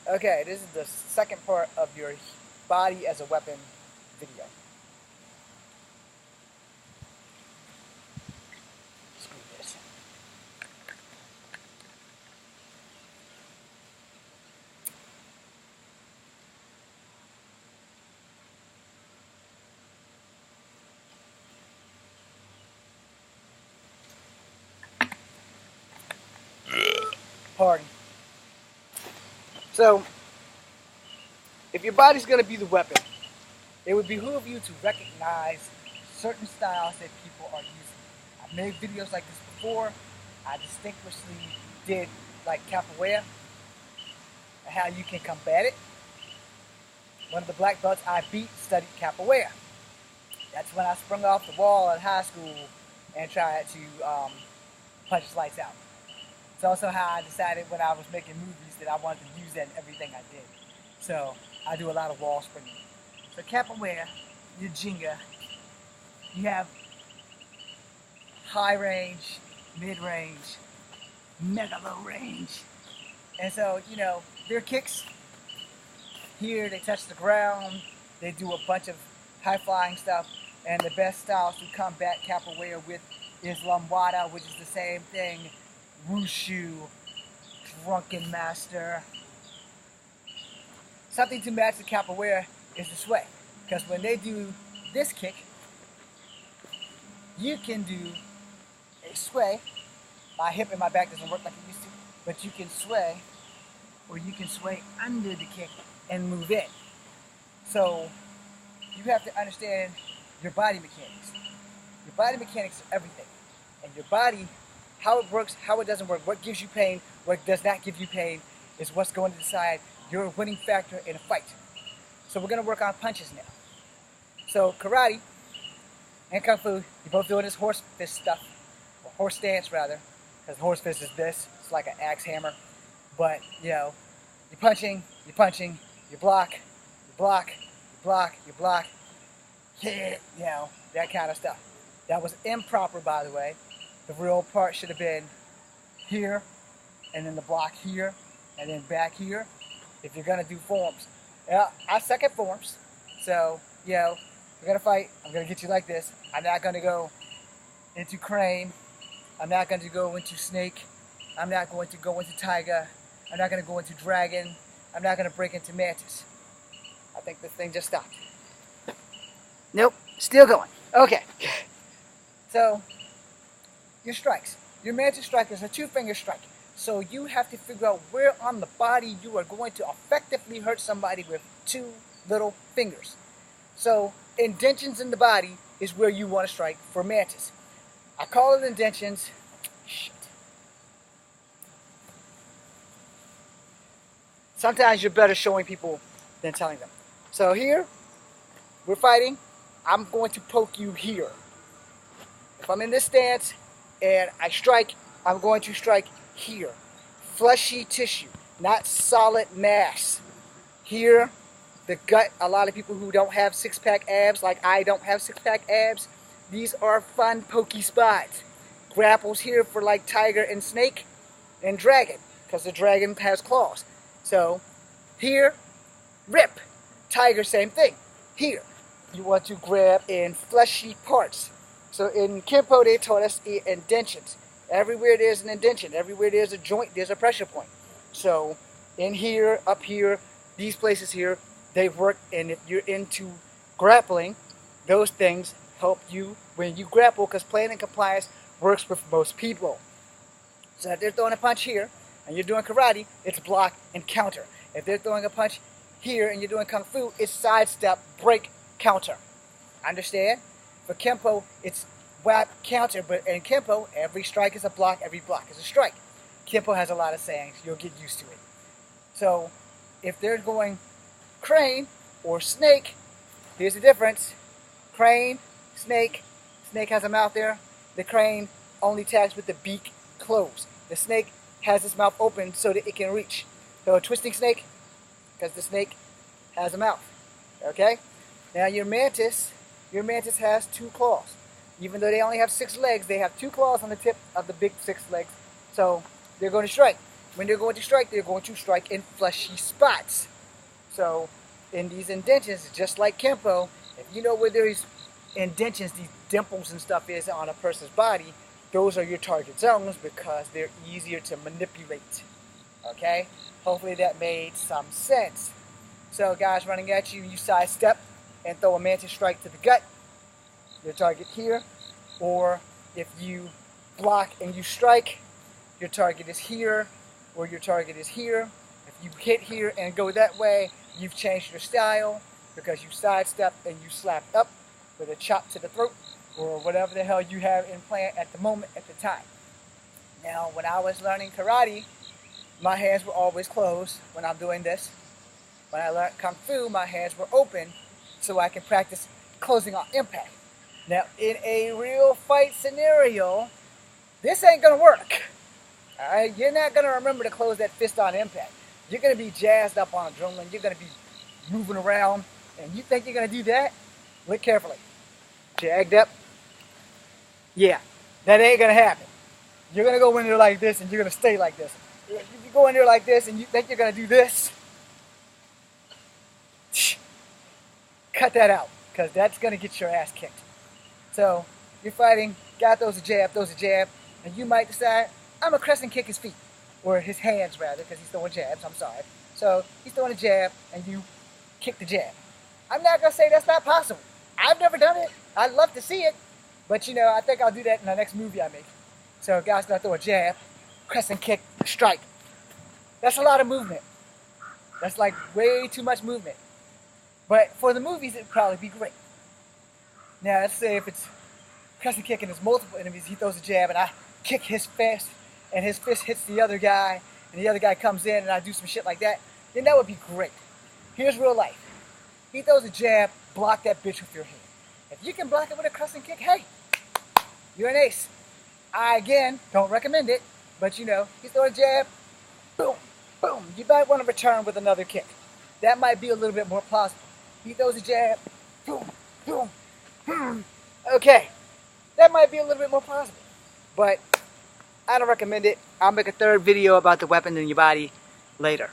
Okay, this is the second part of your body as a weapon video. Screw this. Pardon. So, if your body's going to be the weapon, it would behoove you to recognize certain styles that people are using. I've made videos like this before. I distinctly did like capoeira and how you can combat it. One of the black belts I beat studied capoeira. That's when I sprung off the wall in high school and tried to punch lights out. It's also how I decided when I was making movies that I wanted to use that in everything I did. So I do a lot of wall springing. So capoeira, your Jenga, you have high range, mid range, mega low range. And so, you know, their kicks, here they touch the ground, they do a bunch of high flying stuff, and the best styles to combat capoeira with is lambada, which is the same thing, wushu, drunken master. Something to match the capoeira is the sway, because when they do this kick, you can do a sway. My hip and my back doesn't work like it used to, but you can sway, or you can sway under the kick and move in. So you have to understand your body mechanics. Your body mechanics are everything. And your body, how it works, how it doesn't work, what gives you pain, what does not give you pain, is what's going to decide your winning factor in a fight. So we're going to work on punches now. So karate and kung fu, you're both doing this horse fist stuff, or horse stance rather, because horse fist is this, it's like an axe hammer. But, you know, you're punching, you block, you block, yeah, you know, that kind of stuff. That was improper, by the way. The real part should have been here, and then the block here, and then back here, if you're going to do forms. Yeah, I suck at forms, so, you know, we're going to fight, I'm going to get you like this. I'm not going to go into crane, I'm not going to go into snake, I'm not going to go into tiger, I'm not going to go into dragon, I'm not going to break into mantis. I think this thing just stopped. Nope, still going. Okay. So, your strikes. Your mantis strike is a two-finger strike. So you have to figure out where on the body you are going to effectively hurt somebody with two little fingers. So, indentions in the body is where you want to strike for mantis. I call it indentions. Shit. Sometimes you're better showing people than telling them. So here, we're fighting. I'm going to poke you here. If I'm in this stance and I strike, I'm going to strike here. Fleshy tissue, not solid mass. Here, the gut, a lot of people who don't have six-pack abs, like I don't have six-pack abs, these are fun pokey spots. Grapples here for like tiger and snake and dragon, because the dragon has claws. So, here, rip. Tiger, same thing. Here, you want to grab in fleshy parts. So in Kempo, they taught us indentions. Everywhere there's an indention, everywhere there's a joint, there's a pressure point. So in here, up here, these places here, they work. And if you're into grappling, those things help you when you grapple, because plan and compliance works with most people. So if they're throwing a punch here, and you're doing karate, it's block and counter. If they're throwing a punch here and you're doing kung fu, it's sidestep, break, counter. Understand? For Kempo, it's whap, counter, but in Kempo, every strike is a block, every block is a strike. Kempo has a lot of sayings, you'll get used to it. So, if they're going crane or snake, here's the difference. Crane, snake has a mouth there. The crane only attacks with the beak closed. The snake has its mouth open so that it can reach. So a twisting snake, because the snake has a mouth. Okay? Now your mantis has two claws. Even though they only have 6 legs, they have 2 claws on the tip of the big 6 legs. So they're going to strike. when they're going to strike in fleshy spots. So in these indentions, just like Kempo, if you know where these indentions, these dimples and stuff is on a person's body, those are your target zones because they're easier to manipulate. Okay? Hopefully that made some sense. So guys running at you, you sidestep and throw a mantis strike to the gut, your target here. Or if you block and you strike, your target is here, or your target is here. If you hit here and go that way, you've changed your style because you sidestep and you slapped up with a chop to the throat or whatever the hell you have in plan at the moment, at the time. Now, when I was learning karate, my hands were always closed when I'm doing this. When I learned Kung Fu, my hands were open so I can practice closing on impact. Now, in a real fight scenario, this ain't gonna work. Alright, you're not gonna remember to close that fist on impact. You're gonna be jazzed up on adrenaline, you're gonna be moving around, and you think you're gonna do that? Look carefully. Jagged up? Yeah, that ain't gonna happen. You're gonna go in there like this and you're gonna stay like this. If you go in there like this and you think you're gonna do this, cut that out, because that's gonna get your ass kicked. So, you're fighting, guy throws a jab, and you might decide, I'm gonna crescent kick his feet, or his hands rather, because he's throwing jabs, I'm sorry. So, he's throwing a jab, and you kick the jab. I'm not gonna say that's not possible. I've never done it. I'd love to see it, but you know, I think I'll do that in the next movie I make. So, guy's gonna throw a jab, crescent kick, strike. That's a lot of movement. That's like way too much movement. But for the movies, it'd probably be great. Now, let's say if it's crescent kick and there's multiple enemies, he throws a jab and I kick his fist and his fist hits the other guy and the other guy comes in and I do some shit like that, then that would be great. Here's real life. He throws a jab, block that bitch with your hand. If you can block it with a crescent kick, hey, you're an ace. I, again, don't recommend it, but you know, he's throwing a jab, boom, boom. You might want to return with another kick. That might be a little bit more plausible. He throws a jab, boom, boom. Okay, that might be a little bit more plausible, but I don't recommend it. I'll make a third video about the weapon in your body later.